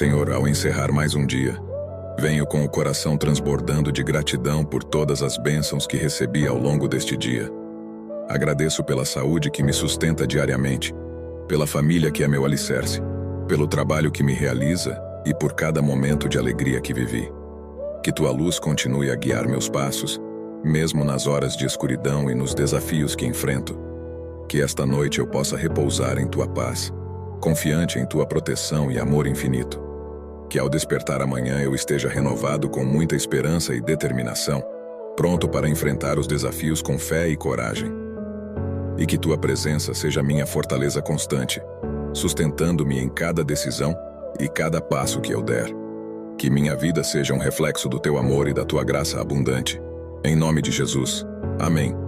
Senhor, ao encerrar mais um dia, venho com o coração transbordando de gratidão por todas as bênçãos que recebi ao longo deste dia. Agradeço pela saúde que me sustenta diariamente, pela família que é meu alicerce, pelo trabalho que me realiza e por cada momento de alegria que vivi. Que tua luz continue a guiar meus passos, mesmo nas horas de escuridão e nos desafios que enfrento. Que esta noite eu possa repousar em tua paz, confiante em tua proteção e amor infinito. Que ao despertar amanhã eu esteja renovado com muita esperança e determinação, pronto para enfrentar os desafios com fé e coragem. E que tua presença seja minha fortaleza constante, sustentando-me em cada decisão e cada passo que eu der. Que minha vida seja um reflexo do teu amor e da tua graça abundante. Em nome de Jesus. Amém.